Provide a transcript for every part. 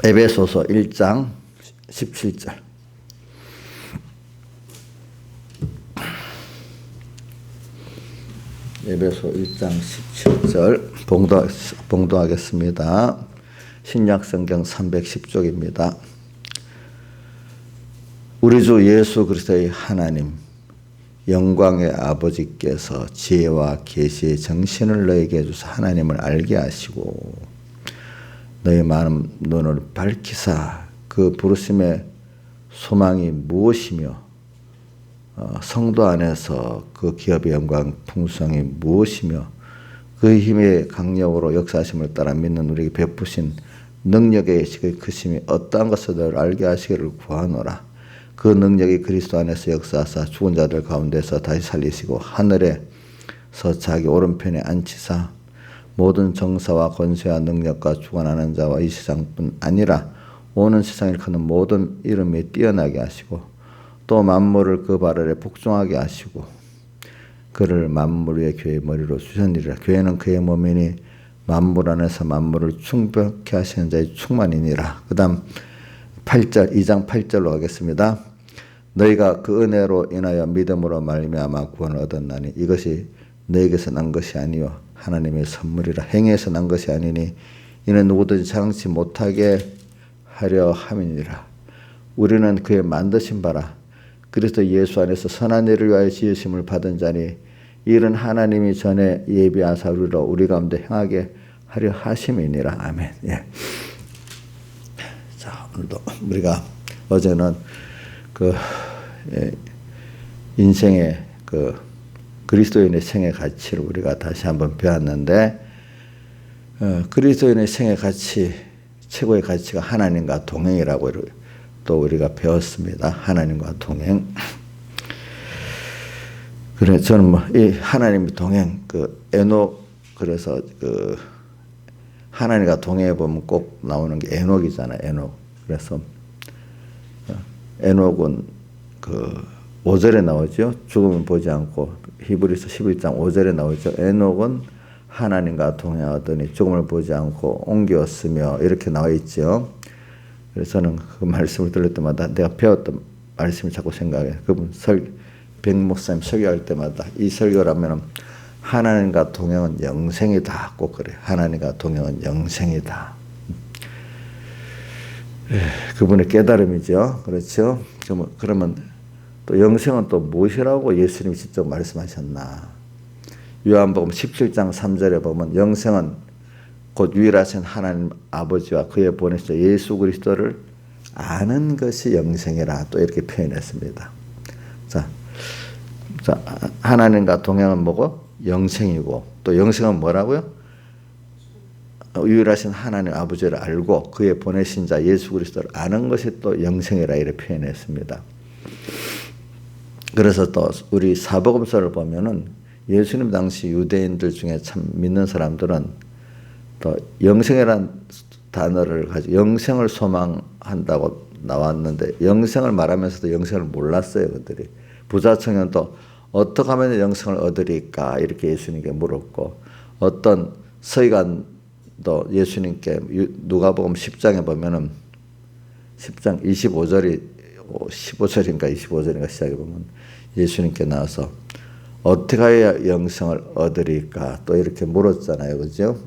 에베소서 1장 17절. 에베소 1장 17절 봉독하겠습니다. 신약성경 310쪽입니다. 우리 주 예수 그리스도의 하나님 영광의 아버지께서 지혜와 계시의 정신을 너에게 주사 하나님을 알게 하시고 너희 마음 눈을 밝히사 그 부르심의 소망이 무엇이며 성도 안에서 그 기업의 영광 풍성이 무엇이며 그 힘의 강력으로 역사하심을 따라 믿는 우리에게 베푸신 능력의 크심이 어떠한 것을 늘 알게 하시기를 구하노라. 그 능력이 그리스도 안에서 역사하사 죽은 자들 가운데서 다시 살리시고 하늘에서 자기 오른편에 앉히사 모든 정사와 권세와 능력과 주관하는 자와 이 세상뿐 아니라 오는 세상을 크는 모든 이름이 뛰어나게 하시고 또 만물을 그 발 아래 복종하게 하시고 그를 만물 위의 교회의 머리로 주셨느니라. 교회는 그의 몸이니 만물 안에서 만물을 충분케 하시는 자의 충만이니라. 그 다음 8절 2장 8절로 가겠습니다. 너희가 그 은혜로 인하여 믿음으로 말미암아 구원을 얻었나니 이것이 너에게서 난 것이 아니요 하나님의 선물이라. 행위에서 난 것이 아니니 이는 누구든지 자랑치 못하게 하려 함이니라. 우리는 그의 만드신 바라 그리스도 예수 안에서 선한 일을 위하여 지으심을 받은 자니 이는 하나님이 전에 예비하사 우리 가운데 행하게 하려 하심이니라. 아멘. 예. 자, 오늘도 우리가 어제는 인생의 그리스도인의 생의 가치를 우리가 다시 한번 배웠는데 그리스도인의 생의 가치 최고의 가치가 하나님과 동행이라고 또 우리가 배웠습니다. 하나님과 동행. 그래 저는 이 하나님의 동행 에녹 그래서 하나님과 동행해 보면 꼭 나오는 게 에녹이잖아요. 에녹. 그래서 에녹은 5절에 나오죠. 죽음을 보지 않고 히브리서 11장 5절에 나오죠. 에녹은 하나님과 동행하더니 죽음을 보지 않고 옮겼으며 이렇게 나와 있죠. 그래서 저는 그 말씀을 들을 때마다 내가 배웠던 말씀을 자꾸 생각해요. 그분 백 목사님 설교할 때마다 이 설교라면 하나님과 동행은 영생이다. 꼭 그래요. 하나님과 동행은 영생이다. 그분의 깨달음이죠. 그렇죠. 그러면 또 영생은 또 무엇이라고 예수님이 직접 말씀하셨나. 요한복음 17장 3절에 보면 영생은 곧 유일하신 하나님 아버지와 그의 보내신 예수 그리스도를 아는 것이 영생이라 또 이렇게 표현했습니다. 자, 하나님과 동행은 뭐고? 영생이고 또 영생은 뭐라고요? 유일하신 하나님 아버지를 알고 그의 보내신 자 예수 그리스도를 아는 것이 또 영생이라 이렇게 표현했습니다. 그래서 또 우리 사복음서를 보면은 예수님 당시 유대인들 중에 참 믿는 사람들은 또 영생이란 단어를 가지고 영생을 소망한다고 나왔는데 영생을 말하면서도 영생을 몰랐어요. 그들이. 부자 청년도 어떻게 하면 영생을 얻으리까 이렇게 예수님께 물었고 어떤 서기관도 예수님께 누가복음 10장에 보면은 10장 15절인가 25절인가 시작해 보면 예수님께 나와서 어떻게 해야 영생을 얻으리까 또 이렇게 물었잖아요. 그죠?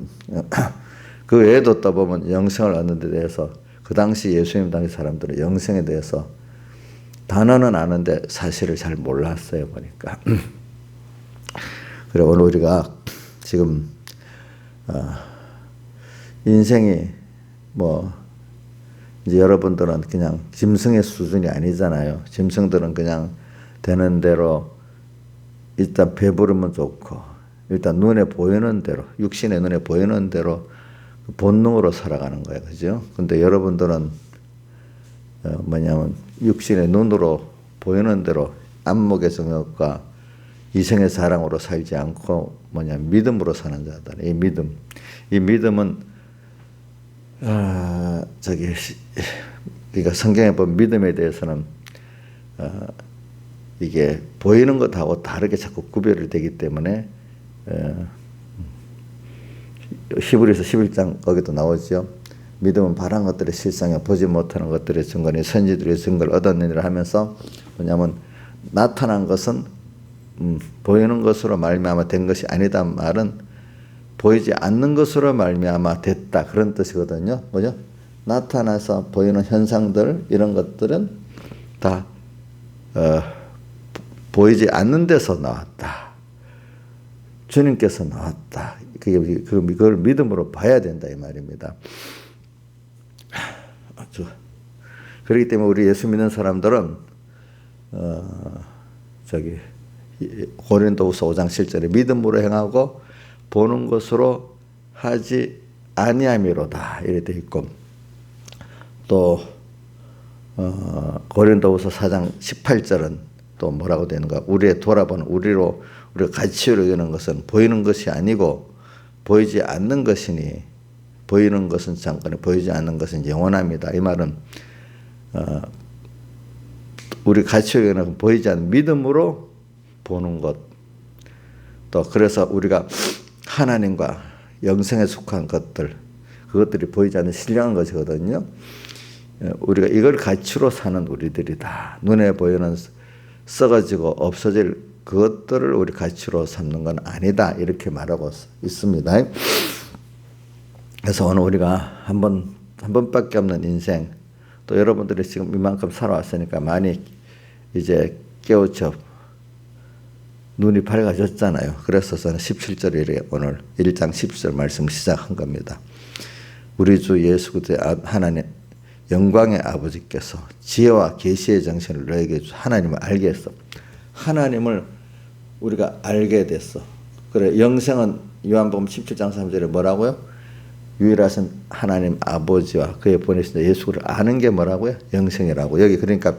그 외에도 또 보면 영생을 얻는 데 대해서 그 당시 예수님 당시 사람들은 영생에 대해서 단어는 아는데 사실을 잘 몰랐어요. 보니까. 그래 오늘 우리가 지금 인생이 이제 여러분들은 그냥 짐승의 수준이 아니잖아요. 짐승들은 그냥 되는 대로 일단 배부르면 좋고 일단 눈에 보이는 대로 육신의 눈에 보이는 대로 본능으로 살아가는 거예요. 그죠? 근데 여러분들은 뭐냐면 육신의 눈으로 보이는 대로 안목의 정욕과 이성의 사랑으로 살지 않고 믿음으로 사는 자다. 이 믿음은 그러니까 성경에 보면 믿음에 대해서는 이게 보이는 것하고 다르게 자꾸 구별이 되기 때문에 히브리서 11장 거기도 나오죠. 믿음은 바란 것들의 실상에 보지 못하는 것들의 증거니 선지들의 증거를 얻었느니라 하면서 뭐냐면 나타난 것은 보이는 것으로 말미암아 된 것이 아니다 말은 보이지 않는 것으로 말미암아 됐다 그런 뜻이거든요. 뭐죠? 나타나서 보이는 현상들 이런 것들은 다 보이지 않는 데서 나왔다. 주님께서 나왔다. 그걸 믿음으로 봐야 된다 이 말입니다. 그렇기 때문에 우리 예수 믿는 사람들은 고린도후서 5장 7절에 믿음으로 행하고 보는 것으로 하지 아니함이로다 이렇게 돼 있고 또 고린도후서 4장 18절은 또 뭐라고 되는가? 우리의 돌아보는 우리가 가치로 여기는 것은 보이는 것이 아니고 보이지 않는 것이니 보이는 것은 잠깐 보이지 않는 것은 영원합니다. 이 말은 우리 가치로 여기는 보이지 않는 믿음으로 보는 것. 또 그래서 우리가 하나님과 영생에 속한 것들 그것들이 보이지 않는 신령한 것이거든요. 우리가 이걸 가치로 사는 우리들이다. 눈에 보이는 썩어지고 없어질 그것들을 우리 가치로 삼는 건 아니다. 이렇게 말하고 있습니다. 그래서 오늘 우리가 한 번밖에 없는 인생 또 여러분들이 지금 이만큼 살아왔으니까 많이 이제 깨우쳐 눈이 밝아졌잖아요. 그래서 저는 17절에 오늘 1장 10절 말씀 시작한 겁니다. 우리 주 예수 그리스도의 하나님 영광의 아버지께서 지혜와 계시의 정신을 너에게 주사 하나님을 알게 했어. 하나님을 우리가 알게 됐어. 그래 영생은 요한복음 17장 3절에 뭐라고요? 유일하신 하나님 아버지와 그의 보내신 예수를 아는 게 뭐라고요? 영생이라고. 여기 그러니까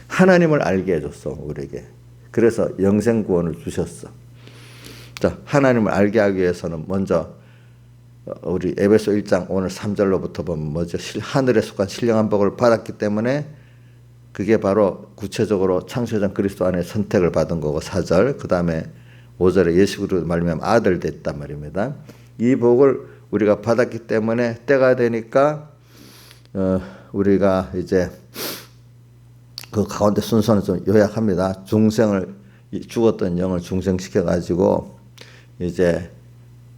하나님을 알게 해줬어 우리에게. 그래서 영생 구원을 주셨어. 자, 하나님을 알게 하기 위해서는 먼저 우리 에베소 1장 오늘 3절로부터 보면 뭐죠? 하늘에 속한 신령한 복을 받았기 때문에 그게 바로 구체적으로 창조전 그리스도 안에 선택을 받은 거고 4절 그 다음에 5절에 예수 그리스도 말미암아 아들 됐단 말입니다. 이 복을 우리가 받았기 때문에 때가 되니까 우리가 이제 그 가운데 순서는 좀 요약합니다. 죽었던 영을 중생시켜 가지고 이제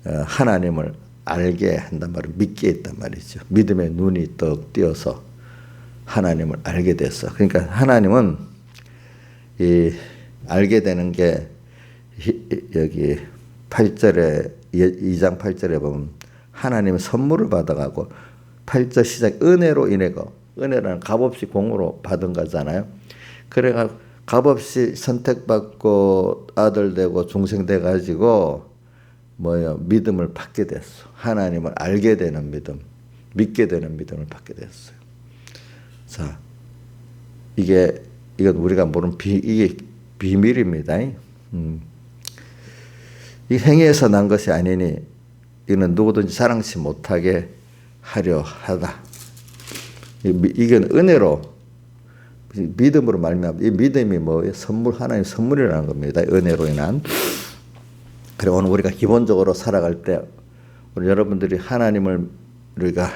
하나님을 알게 한단 말이에요. 믿게 했단 말이죠. 믿음의 눈이 떡 띄어서 하나님을 알게 됐어. 그러니까 하나님은 이 알게 되는 게 여기 8절에 2장 8절에 보면 하나님의 선물을 받아가고 8절 시작 은혜로 인해고 은혜라는 값없이 공으로 받은 거잖아요. 그래가 값없이 선택받고 아들 되고 중생 돼 가지고 믿음을 받게 됐어. 하나님을 알게 되는 믿음, 믿게 되는 믿음을 받게 됐어요. 자, 이건 우리가 모르는 이게 비밀입니다. 이 행위에서 난 것이 아니니 이는 누구든지 자랑치 못하게 하려 하다. 이건 은혜로 믿음으로 말미암아 이 믿음이 뭐예요? 하나님 선물이라는 겁니다. 은혜로 인한. 그리고 오늘 우리가 기본적으로 살아갈 때 우리 여러분들이 하나님을 우리가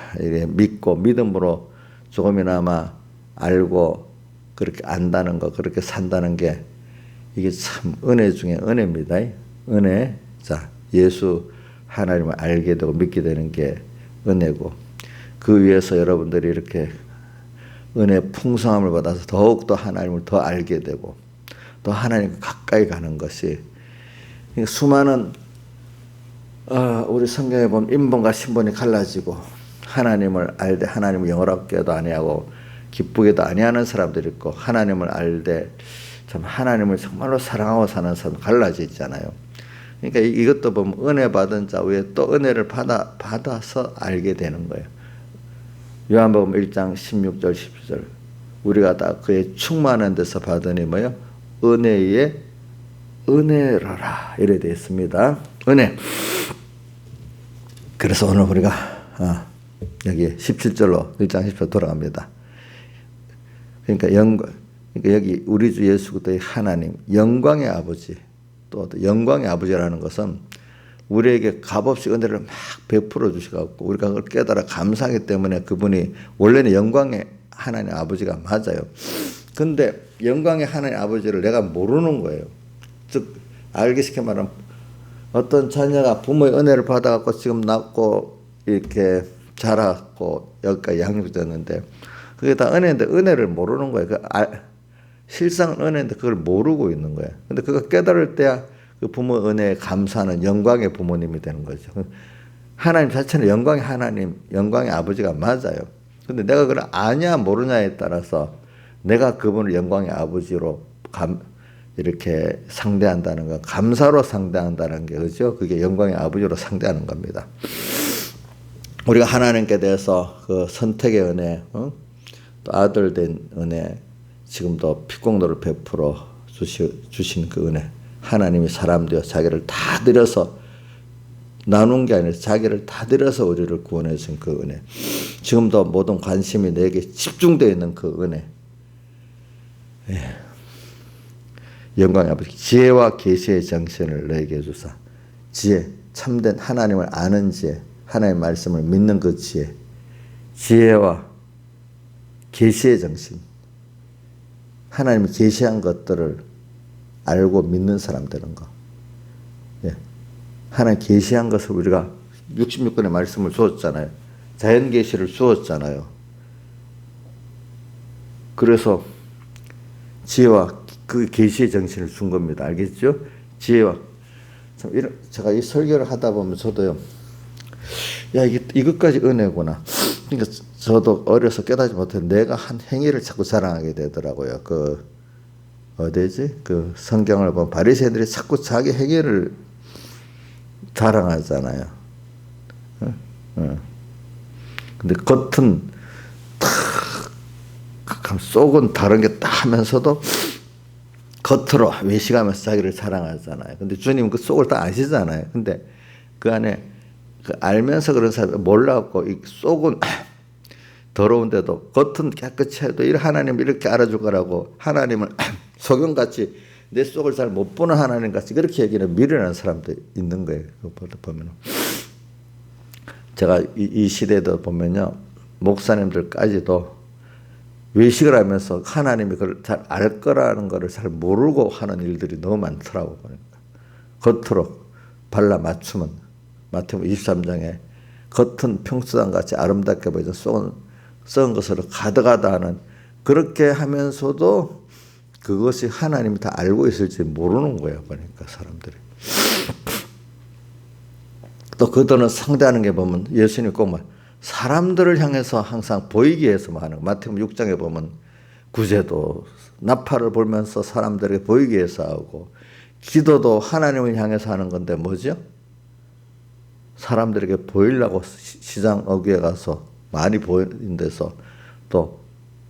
믿고 믿음으로 조금이나마 알고 그렇게 안다는 거 그렇게 산다는 게 이게 참 은혜 중에 은혜입니다. 은혜. 자, 예수 하나님을 알게 되고 믿게 되는 게 은혜고 그 위에서 여러분들이 이렇게 은혜 풍성함을 받아서 더욱더 하나님을 더 알게 되고 또 하나님과 가까이 가는 것이 수많은 우리 성경에 보면 인본과 신본이 갈라지고 하나님을 알되 하나님을 영원하게도 아니하고 기쁘게도 아니하는 사람들이 있고 하나님을 알되 참 하나님을 정말로 사랑하고 사는 사람 갈라져 있잖아요. 그러니까 이것도 보면 은혜 받은 자 위에 또 은혜를 받아서 알게 되는 거예요. 요한복음 1장 16절 17절 우리가 다 그의 충만한 데서 받으니 뭐요? 은혜의 은혜로라 이래 되어 있습니다. 은혜. 그래서 오늘 우리가 여기 17절로 1장 10절 돌아갑니다. 그러니까 여기 우리 주 예수 그리스도의 하나님 영광의 아버지 또 영광의 아버지라는 것은 우리에게 값없이 은혜를 막 베풀어 주셔갖고 우리가 그걸 깨달아 감사하기 때문에 그분이 원래는 영광의 하나님 아버지가 맞아요. 근데 영광의 하나님 아버지를 내가 모르는 거예요. 즉 알기 쉽게 말하면 어떤 자녀가 부모의 은혜를 받아갖고 지금 낳고 이렇게 자라고 여기까지 양육됐는데 그게 다 은혜인데 은혜를 모르는 거예요. 실상은 은혜인데 그걸 모르고 있는 거예요. 근데 그거 깨달을 때야 그 부모 은혜에 감사하는 영광의 부모님이 되는 거죠. 하나님 자체는 영광의 하나님, 영광의 아버지가 맞아요. 근데 내가 그걸 아냐 모르냐에 따라서 내가 그분을 영광의 아버지로 이렇게 상대한다는 거, 감사로 상대한다는 게 그죠? 그게 영광의 아버지로 상대하는 겁니다. 우리가 하나님께 대해서 그 선택의 은혜, 또 아들 된 은혜, 지금도 피공로를 베풀어 주신 그 은혜, 하나님이 사람 되어 자기를 다 드려서 나눈 게 아니라 자기를 다 드려서 우리를 구원해 주신 그 은혜, 지금도 모든 관심이 내게 집중되어 있는 그 은혜, 영광의 아버지, 지혜와 계시의 정신을 너에게 주사. 지혜, 참된 하나님을 아는 지혜, 하나님의 말씀을 믿는 그 지혜, 지혜와 계시의 정신, 하나님이 계시한 것들을 알고 믿는 사람 되는 거. 하나님 계시한 것을 우리가 66권의 말씀을 주었잖아요. 자연 계시를 주었잖아요. 그래서 지혜와 그 계시의 정신을 준 겁니다. 알겠죠? 지혜와 제가 이 설교를 하다 보면 저도요. 야, 이것까지 은혜구나. 그러니까 저도 어려서 깨닫지 못했는데 내가 한 행위를 자꾸 자랑하게 되더라고요. 어디지? 그 성경을 보면 바리새인들이 자꾸 자기 행위를 자랑하잖아요. 근데 겉은 탁 속은 다른 게 딱 하면서도 겉으로 외식하면서 자기를 자랑하잖아요. 근데 주님 그 속을 다 아시잖아요. 근데 그 안에 알면서 그런 사람이 몰라갖고 이 속은 더러운데도 겉은 깨끗이 해도 이 하나님 이렇게 알아줄 거라고 하나님을 소경같이 내 속을 잘 못 보는 하나님같이 그렇게 얘기는 미련한 사람도 있는 거예요. 보면 제가 이 시대도 보면요, 목사님들까지도 외식을 하면서 하나님이 그걸 잘 알 거라는 거를 잘 모르고 하는 일들이 너무 많더라고. 그러니까 겉으로 발라 맞추면 마태복음 23장에 겉은 평수당같이 아름답게 보이죠, 속은 썩은 것으로 가득하다 하는, 그렇게 하면서도 그것이 하나님이 다 알고 있을지 모르는 거예요. 그러니까 사람들이. 또 그들은 상대하는 게 보면 예수님이 꼭 사람들을 향해서 항상 보이기 위해서만 하는 거. 마태복음 6장에 보면 구제도 나팔을 불면서 사람들에게 보이기 위해서 하고, 기도도 하나님을 향해서 하는 건데 뭐죠? 사람들에게 보이려고 시장 어귀에 가서 많이 보이는 데서 또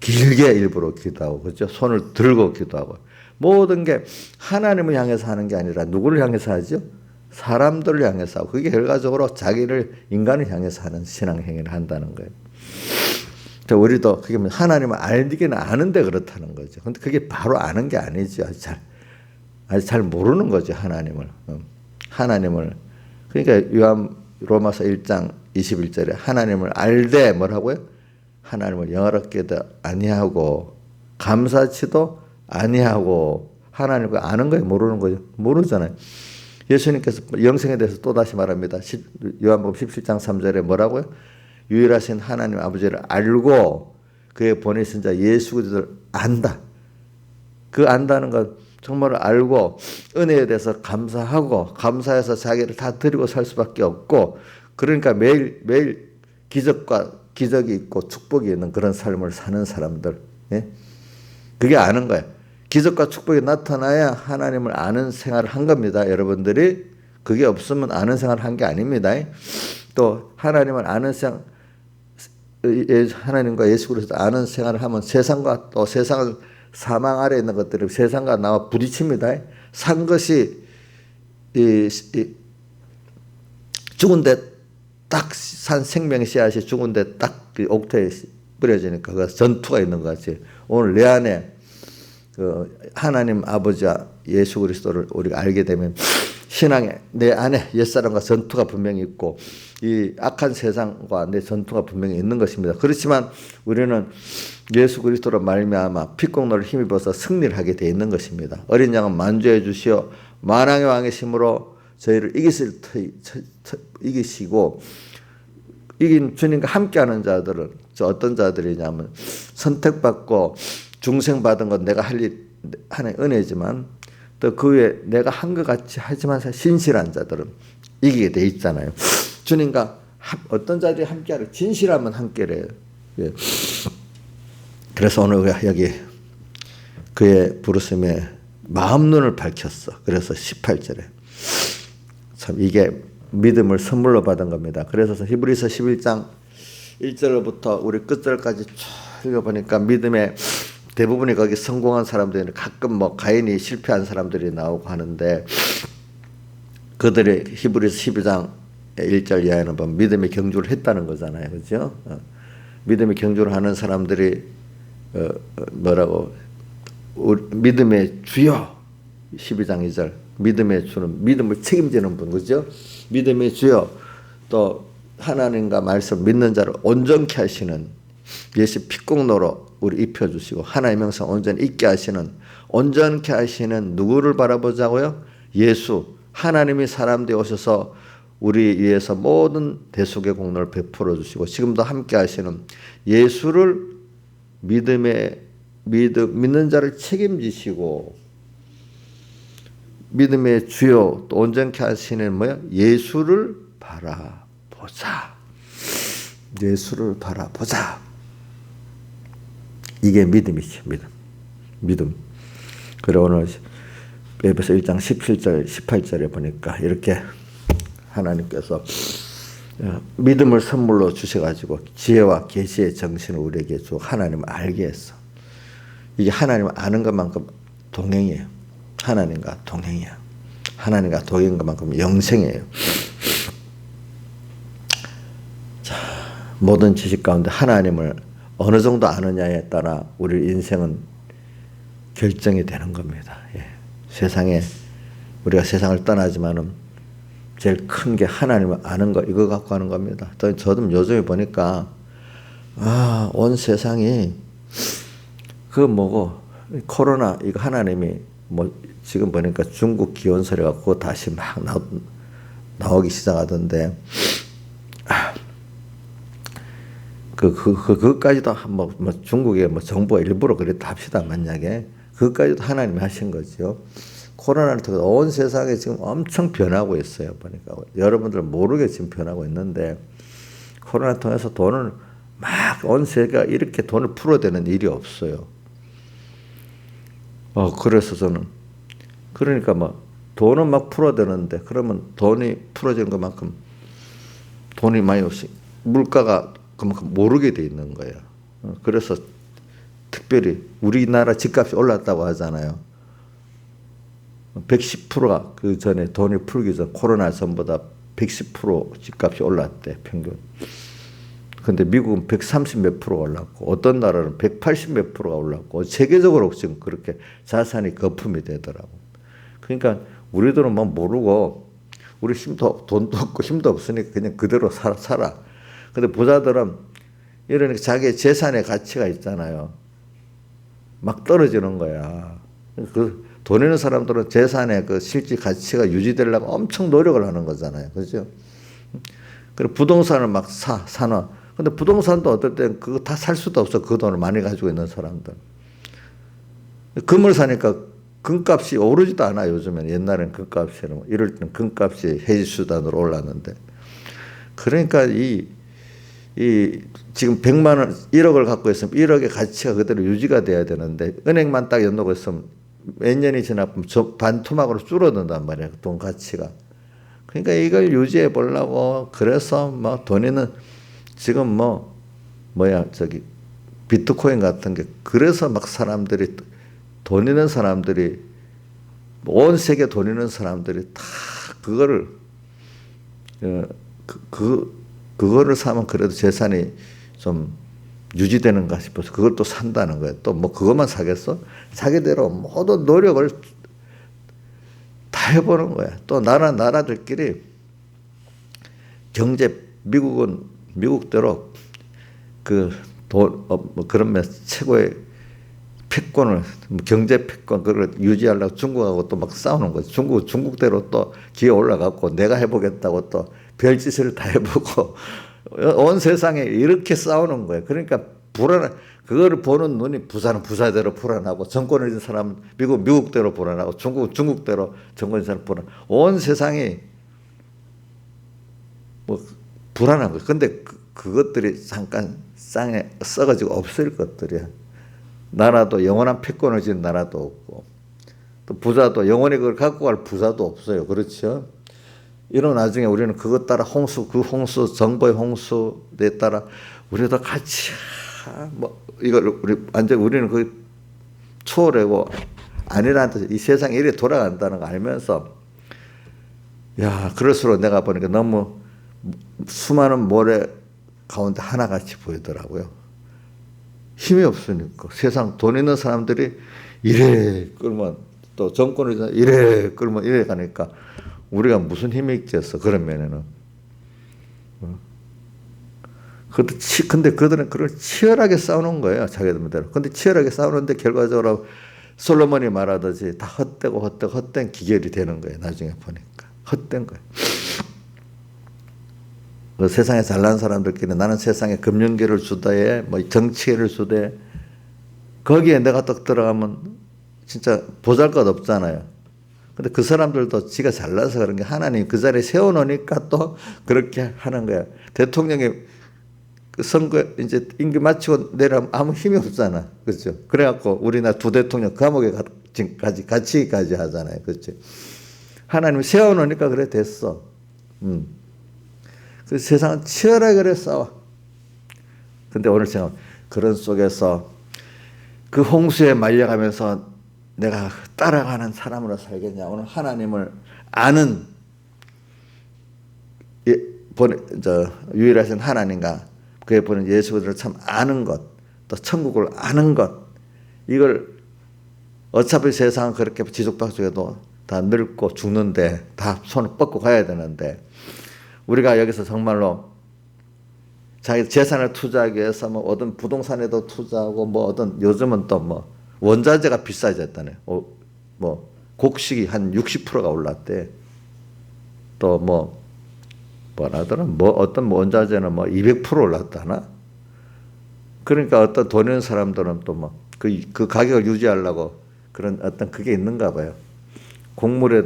길게 일부러 기도하고, 그렇죠? 손을 들고 기도하고, 모든 게 하나님을 향해서 하는 게 아니라 누구를 향해서 하죠? 사람들을 향해서 하고, 그게 결과적으로 자기를, 인간을 향해서 하는 신앙행위를 한다는 거예요. 우리도 그게 하나님을 알기는 아는데 그렇다는 거죠. 근데 그게 바로 아는 게 아니죠. 아직 잘 모르는 거죠. 하나님을. 그러니까 로마서 1장 21절에 하나님을 알되 뭐라고요? 하나님을 영화롭게도 아니하고 감사치도 아니하고, 하나님을 아는 거예요? 모르는 거죠? 모르잖아요. 예수님께서 영생에 대해서 또다시 말합니다. 요한복음 17장 3절에 뭐라고요? 유일하신 하나님 아버지를 알고 그의 보내신 자 예수 그리스도를 안다. 그 안다는 것, 정말 알고 은혜에 대해서 감사하고 감사해서 자기를 다 드리고 살 수밖에 없고, 그러니까 매일 기적이 있고 축복이 있는 그런 삶을 사는 사람들, 그게 아는 거예요. 기적과 축복이 나타나야 하나님을 아는 생활을 한 겁니다. 여러분들이 그게 없으면 아는 생활을 한 게 아닙니다. 또 하나님을 아는 하나님과 예수 그리스도 아는 생활을 하면 세상과 또 세상을 사망 아래 있는 것들이 세상과 나와 부딪힙니다. 산 것이 죽은데 딱 산 생명의 씨앗이 죽은데 딱 옥토에 뿌려지니까 그 전투가 있는 것 같이, 오늘 내 안에 그 하나님 아버지와 예수 그리스도를 우리가 알게 되면 신앙에 내 안에 옛사람과 전투가 분명히 있고 이 악한 세상과 내 전투가 분명히 있는 것입니다. 그렇지만 우리는 예수 그리스도로 말미암아 핏공로를 힘입어서 승리를 하게 되어 있는 것입니다. 어린 양은 만주해 주시어 만왕의 왕의 힘으로 저희를 이기시고 이긴 주님과 함께하는 자들은 어떤 자들이냐면 선택받고 중생받은 건 내가 할 일 하나의 은혜지만 또 그 외에 내가 한 것 같이 하지만 신실한 자들은 이기게 돼 있잖아요. 주님과 어떤 자들이 함께하려 진실하면 함께래요. 예. 그래서 오늘 여기 그의 부르심에 마음 눈을 밝혔어. 그래서 18절에 참 이게 믿음을 선물로 받은 겁니다. 그래서 히브리서 11장 1절부터 우리 끝절까지 쭉 읽어보니까 믿음의 대부분이 거기 성공한 사람들이 가끔 뭐 가인이 실패한 사람들이 나오고 하는데 그들이 히브리서 12장 1절 이하에는 보면 믿음의 경주를 했다는 거잖아요. 그죠? 믿음의 경주를 하는 사람들이 뭐라고 믿음의 주여 12장 2절 믿음의 주는 믿음을 책임지는 분 그죠? 믿음의 주여 또 하나님과 말씀 믿는 자를 온전케 하시는 예수 핏공로로 우리 입혀주시고 하나님의 명성 온전히 있게 하시는 온전케 하시는 누구를 바라보자고요? 예수 하나님이 사람 되어 오셔서 우리 위해서 모든 대속의 공로를 베풀어 주시고 지금도 함께 하시는 예수를 믿는 자를 책임지시고 믿음의 주요 또 온전케 하시는 뭐야? 예수를 바라보자. 예수를 바라보자. 이게 믿음이지. 믿음. 그리고 오늘 에베소 1장 17절 18절에 보니까 이렇게 하나님께서 믿음을 선물로 주셔가지고 지혜와 계시의 정신을 우리에게 주고 하나님을 알게 했어. 이게 하나님을 아는 것만큼 동행이에요. 하나님과 동행이야. 하나님과 동행인 것만큼 영생이에요. 자, 모든 지식 가운데 하나님을 어느 정도 아느냐에 따라 우리 인생은 결정이 되는 겁니다. 예. 세상에 우리가 세상을 떠나지만은 제일 큰 게 하나님을 아는 거 이거 갖고 하는 겁니다. 저도 요즘에 보니까 온 세상이 그 뭐고 코로나 이거 하나님이 뭐 지금 보니까 중국 기원설에 갖고 다시 막 나오기 시작하던데 그것까지도 뭐 중국의 뭐 정부가 일부러 그랬다 합시다 만약에 그것까지도 하나님이 하신 거죠. 코로나를 통해서 온 세상에 지금 엄청 변하고 있어요. 보니까 여러분들은 모르게 지금 변하고 있는데 코로나 통해서 돈을 막 온 세계가 이렇게 돈을 풀어대는 일이 없어요. 그래서 저는 그러니까 뭐 돈은 막 풀어대는데 그러면 돈이 풀어지는 것만큼 돈이 많이 없이 물가가 그만큼 모르게 돼 있는 거예요. 그래서 특별히 우리나라 집값이 올랐다고 하잖아요. 110%가 그 전에 돈이 풀기 전 코로나 전보다 110% 집값이 올랐대 평균. 근데 미국은 130 몇 프로가 올랐고 어떤 나라는 180 몇 프로가 올랐고 세계적으로 지금 그렇게 자산이 거품이 되더라고. 그러니까 우리들은 뭐 모르고 우리 돈도 없고 힘도 없으니까 그냥 그대로 살아. 근데 부자들은 이러니까 자기의 재산의 가치가 있잖아요. 막 떨어지는 거야. 돈 있는 사람들은 재산의 그 실질 가치가 유지되려고 엄청 노력을 하는 거잖아요. 그죠? 그리고 부동산을 막 사놔. 근데 부동산도 어떨 땐 그거 다 살 수도 없어. 그 돈을 많이 가지고 있는 사람들. 금을 사니까 금값이 오르지도 않아, 요즘에는. 옛날엔 금값이랑 이럴 때는 금값이 해지수단으로 올랐는데. 그러니까 지금 100만 원, 1억을 갖고 있으면 1억의 가치가 그대로 유지가 돼야 되는데, 은행만 딱 연놓고 있으면 몇 년이 지나면 반토막으로 줄어든단 말이야, 돈 가치가. 그러니까 이걸 유지해 보려고, 그래서 뭐 돈에는 지금 비트코인 같은 게, 그래서 막 사람들이, 돈 있는 사람들이, 온 세계 돈 있는 사람들이 다 그거를, 그거를 사면 그래도 재산이 좀 유지되는가 싶어서 그걸 또 산다는 거예요. 또 뭐 그것만 사겠어? 자기대로 모든 노력을 다 다 해보는 거야. 또 나라들끼리 경제, 미국은 미국대로 그러면 최고의 패권을, 경제 패권, 그걸 유지하려고 중국하고 또 막 싸우는 거지. 중국대로 또 기회 올라갔고, 내가 해보겠다고 또 별짓을 다 해보고, 온 세상에 이렇게 싸우는 거예요. 그러니까 그거를 보는 눈이 부산은 부사대로 불안하고, 정권을 가진 사람은 미국대로 불안하고, 중국대로 정권을 가진 사람은 불안하고, 온 세상이 뭐 불안한 거예요. 근데 그것들이 잠깐 쌍에 썩어지고 없을 것들이야. 나라도 영원한 패권을 지닌 나라도 없고, 또 부자도 영원히 그걸 갖고 갈 부자도 없어요. 그렇죠? 이런 나중에 우리는 그것 따라 정보의 홍수에 따라 우리도 같이 우리는 그 초월하고 아니라는 이 세상이 이래 돌아간다는 거 알면서, 야, 그럴수록 내가 보니까 너무 수많은 모래 가운데 하나같이 보이더라고요. 힘이 없으니까. 세상 돈 있는 사람들이 이래 끌면, 또 정권을 이래 끌면 이래 가니까 우리가 무슨 힘이 있겠어, 그런 면에는. 근데 그들은 그걸 치열하게 싸우는 거예요, 자기들대로. 근데 치열하게 싸우는데 결과적으로 솔로몬이 말하듯이 다 헛된 기결이 되는 거예요, 나중에 보니까. 헛된 거예요. 그 세상에 잘난 사람들끼리 나는 세상에 금융계를 주다에 뭐 정치계를 주되, 거기에 내가 딱 들어가면 진짜 보잘것 없잖아요. 근데 그 사람들도 지가 잘나서 그런 게 하나님 그 자리에 세워놓으니까 또 그렇게 하는 거야. 대통령이 그 선거 이제 임기 마치고 내려면 아무 힘이 없잖아. 그렇죠? 그래갖고 우리나라 두 대통령 감옥에 갇히기까지 하잖아요. 그렇죠? 하나님 세워놓으니까 그래 됐어. 그 세상은 치열하게 그래 싸워. 근데 오늘 생각, 그런 속에서 그 홍수에 말려가면서 내가 따라가는 사람으로 살겠냐. 오늘 하나님을 아는, 유일하신 하나님과 그에 보는 예수 그리스도를 참 아는 것, 또 천국을 아는 것, 이걸 어차피 세상은 그렇게 지속박수해도 다 늙고 죽는데 다 손을 뻗고 가야 되는데, 우리가 여기서 정말로 자기 재산을 투자하기 위해서 뭐 어떤 부동산에도 투자하고 뭐 어떤 요즘은 또 뭐 원자재가 비싸졌다네. 뭐 곡식이 한 60%가 올랐대. 또 뭐라더라? 어떤 원자재는 뭐 200% 올랐다나? 그러니까 어떤 돈 있는 사람들은 또 그 가격을 유지하려고 그런 어떤 그게 있는가 봐요. 곡물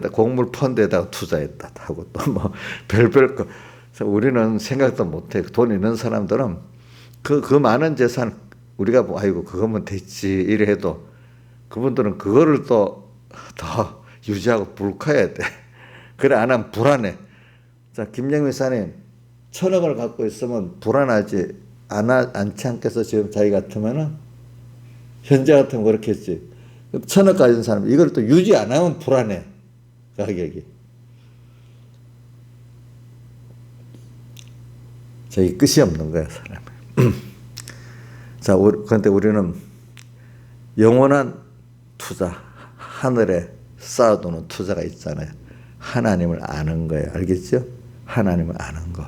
펀드에다가 투자했다 하고 또 별별 거. 우리는 생각도 못해. 돈 있는 사람들은 그 많은 재산 우리가 아이고 그거면 됐지 이래 해도 그분들은 그거를 또 더 유지하고 불커야 돼. 그래 안 하면 불안해. 자, 김영민 사님 1,000억을 갖고 있으면 불안하지 않지 않겠어? 지금 자기 같으면은 현재 같으면 그렇겠지. 1,000억 가진 사람 이걸 또 유지 안 하면 불안해. 가격이. 자, 이 끝이 없는 거야, 사람이. 자, 그런데 우리는 영원한 투자, 하늘에 쌓아두는 투자가 있잖아요. 하나님을 아는 거예요. 알겠죠? 하나님을 아는 거.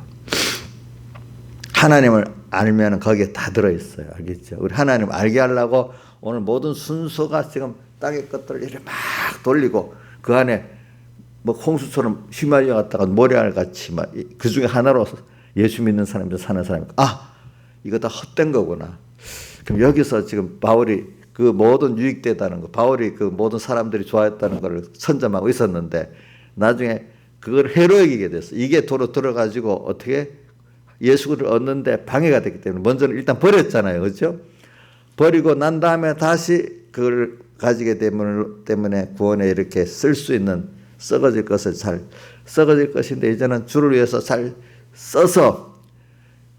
하나님을 알면 거기에 다 들어있어요. 알겠죠? 우리 하나님 알게 하려고 오늘 모든 순서가 지금 땅의 것들을 이렇게 막 돌리고 그 안에 뭐 홍수처럼 휘말려 갔다가 모래알 같이 막 그 중에 하나로 예수 믿는 사람들 사는 사람이 이거 다 헛된 거구나. 그럼 여기서 지금 바울이 그 모든 유익되다는 거, 바울이 그 모든 사람들이 좋아했다는 걸 선점하고 있었는데 나중에 그걸 해로 여기게 됐어. 이게 도로 들어가지고 어떻게 예수를 얻는데 방해가 됐기 때문에 먼저는 일단 버렸잖아요. 그렇죠? 버리고 난 다음에 다시 그걸 가지게 때문에 구원에 이렇게 쓸 수 있는 썩어질 것인데 이제는 주를 위해서 잘 써서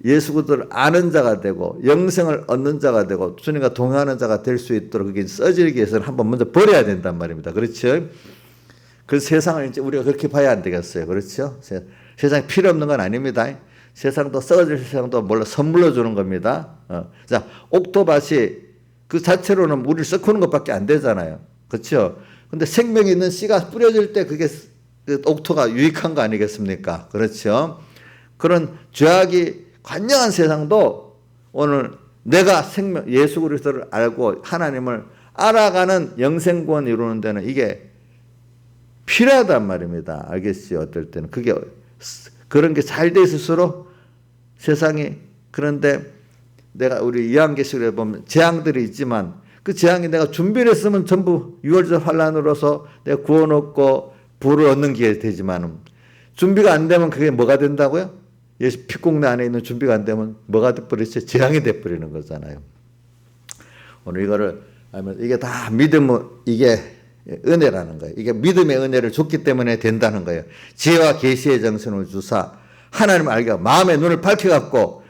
예수 그리스도를 아는 자가 되고 영생을 얻는 자가 되고 주님과 동행하는 자가 될 수 있도록 그게 써지기 위해서는 한번 먼저 버려야 된단 말입니다. 그렇죠? 그 세상을 이제 우리가 그렇게 봐야 안 되겠어요. 그렇죠? 세상이 필요 없는 건 아닙니다. 세상도 썩어질 세상도 몰라 선물로 주는 겁니다. 자, 옥토밭이 그 자체로는 우리를 썩히는 것밖에 안 되잖아요. 그렇죠? 근데 생명이 있는 씨가 뿌려질 때 그게 그 옥토가 유익한 거 아니겠습니까? 그렇죠? 그런 죄악이 관영한 세상도 오늘 내가 생명, 예수 그리스도를 알고 하나님을 알아가는 영생구원 이루는 데는 이게 필요하단 말입니다. 알겠어요? 어떨 때는. 그게, 그런 게 잘 돼 있을수록 세상이, 그런데 내가 우리 요한계시록에 보면 재앙들이 있지만 그 재앙이 내가 준비를 했으면 전부 유월절 환란으로서 내가 구원 얻고 부를 얻는 게 되지만 준비가 안 되면 그게 뭐가 된다고요? 예수 피공내 안에 있는 준비가 안 되면 뭐가 돼버리죠? 재앙이 돼버리는 거잖아요. 오늘 이거를 알면 이게 다 믿음은 이게 은혜라는 거예요. 이게 믿음의 은혜를 줬기 때문에 된다는 거예요. 지혜와 계시의 정신을 주사 하나님을 알게 하고 마음의 눈을 밝혀갖고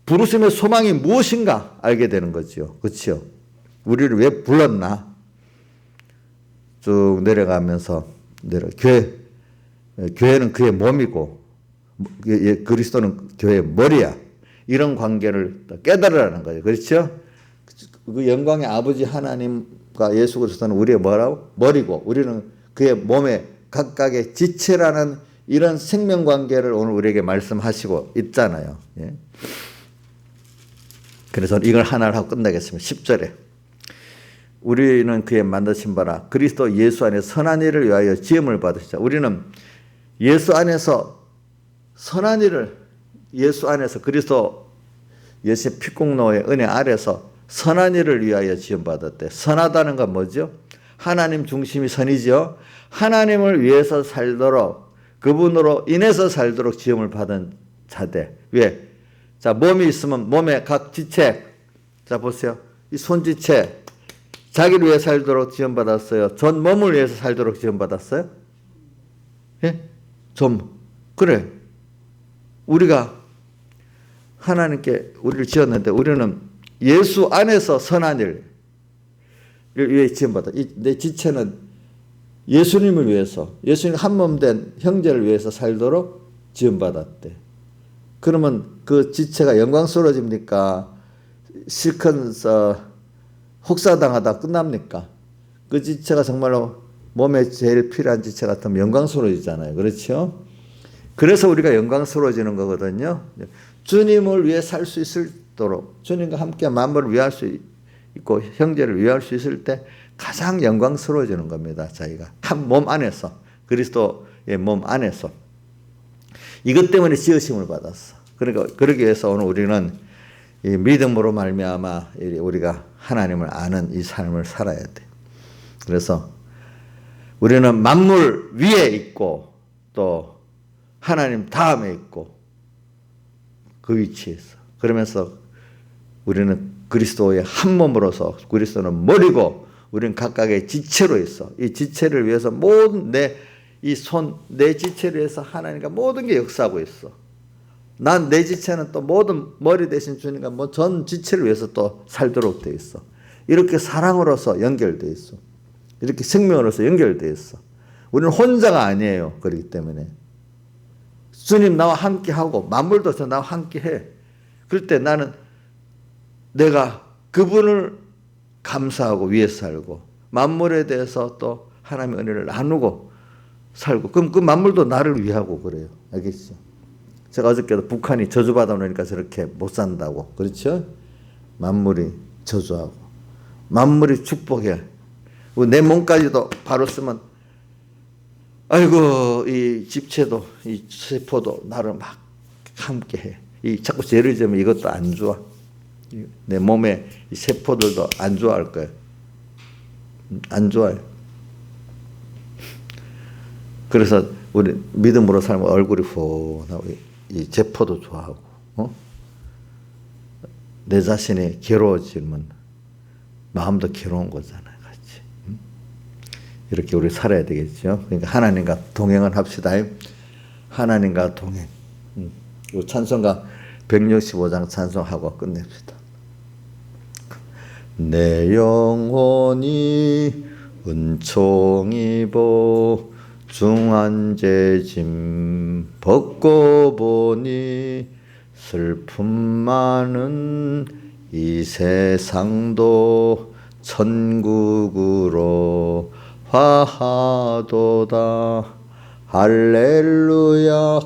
부르심의 소망이 무엇인가 알게 되는 거죠. 그렇죠? 우리를 왜 불렀나? 쭉 내려가면서 교회는 그의 몸이고 그리스도는 교회의 머리야. 이런 관계를 깨달으라는 거예요. 그렇죠? 그 영광의 아버지 하나님과 예수 그리스도는 우리의 뭐라고? 머리고 우리는 그의 몸의 각각의 지체라는 이런 생명관계를 오늘 우리에게 말씀하시고 있잖아요. 예? 그래서 이걸 하나를 하고 끝내겠습니다. 10절에 우리는 그의 만드신 바라 그리스도 예수 안에 선한 일을 위하여 지음을 받으시자. 우리는 예수 안에서 선한 일을 예수 안에서 그리스도 예수의 피공로의 은혜 아래서 선한 일을 위하여 지음받았대. 선하다는 건 뭐죠? 하나님 중심이 선이죠. 하나님을 위해서 살도록 그분으로 인해서 살도록 지음을 받은 자대. 왜? 자, 몸이 있으면 몸의 각 지체. 자, 보세요. 이 손지체. 자기를 위해 살도록 지음받았어요. 전 몸을 위해서 살도록 지음받았어요? 예? 그래. 우리가 하나님께 우리를 지었는데 우리는 예수 안에서 선한 일을 위해 지음받았다. 내 지체는 예수님을 위해서, 예수님 한 몸 된 형제를 위해서 살도록 지음받았대. 그러면 그 지체가 영광스러워집니까? 실컷 혹사당하다 끝납니까? 그 지체가 정말로 몸에 제일 필요한 지체 같으면 영광스러워지잖아요. 그렇죠? 그래서 우리가 영광스러워지는 거거든요. 주님을 위해 살 수 있도록 주님과 함께 만물을 위할 수 있고 형제를 위할 수 있을 때 가장 영광스러워지는 겁니다. 자기가 한 몸 안에서 그리스도의 몸 안에서 이것 때문에 지으심을 받았어. 그러니까 그러기 위해서 오늘 우리는 이 믿음으로 말미암아 우리가 하나님을 아는 이 삶을 살아야 돼. 그래서 우리는 만물 위에 있고 또 하나님 다음에 있고 그 위치에서 그러면서 우리는 그리스도의 한 몸으로서 그리스도는 머리고 우리는 각각의 지체로 있어. 이 지체를 위해서 모든 내 지체를 위해서 하나님과 모든 게 역사하고 있어. 난 내 지체는 또 모든 머리 대신 주니까 전 지체를 위해서 또 살도록 돼 있어. 이렇게 사랑으로서 연결돼 있어. 이렇게 생명으로서 연결돼 있어. 우리는 혼자가 아니에요. 그렇기 때문에 주님 나와 함께 하고 만물도 저 나와 함께 해. 그럴 때 나는 내가 그분을 감사하고 위해서 살고 만물에 대해서 또 하나님의 은혜를 나누고 살고 그럼 그 만물도 나를 위하고 그래요. 알겠죠? 제가 어저께도 북한이 저주받아 놓으니까 저렇게 못 산다고. 그렇죠? 만물이 저주하고 만물이 축복해. 내 몸까지도 바로 쓰면 아이고 이 집체도 이 세포도 나를 막 함께해. 이 자꾸 죄를 지으면 이것도 안 좋아. 내 몸에 이 세포들도 안 좋아할 거예요. 안 좋아요. 그래서 우리 믿음으로 살면 얼굴이 훤하고 이 세포도 좋아하고 내 자신이 괴로워지면 마음도 괴로운 거잖아요. 같이. 이렇게 우리 살아야 되겠죠. 그러니까 하나님과 동행을 합시다. 하나님과 동행. 이 찬송가 165장 찬송하고 끝냅시다. 내 영혼이 은총 입어 중한죄짐 벗고 보니 슬픔 많은 이 세상도 천국으로 화하도다. 할렐루야.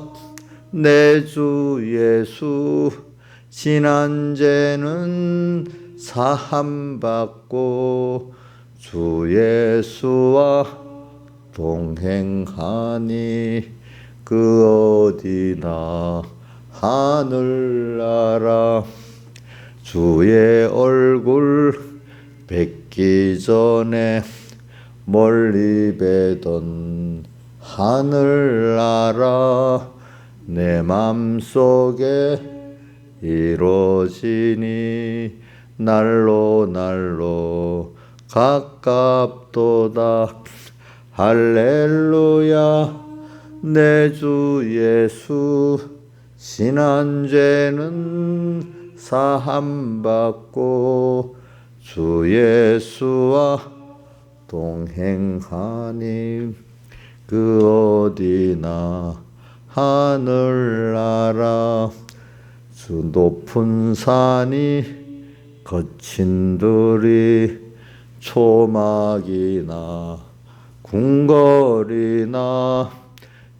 내 주 예수 지난 죄는 사함받고 주 예수와 동행하니 그 어디나 하늘나라. 주의 얼굴 뵙기 전에 멀리 뵈던 하늘나라. 내 맘속에 이루어지니 날로 날로 가깝도다. 할렐루야. 내 주 예수 지난 죄는 사함받고 주 예수와 동행하니 그 어디나 하늘나라. 주 높은 산이 거친 들이 초막이나 궁궐이나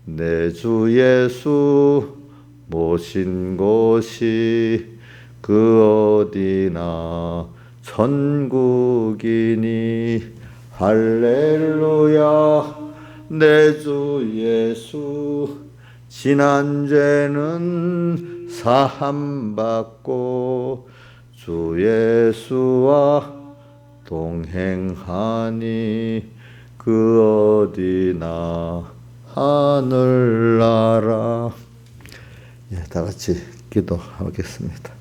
내 주 예수 모신 곳이 그 어디나 천국이니. 할렐루야. 내 주 예수 지난 죄는 사함받고 주 예수와 동행하니 그 어디나 하늘나라. 다 같이 기도하겠습니다.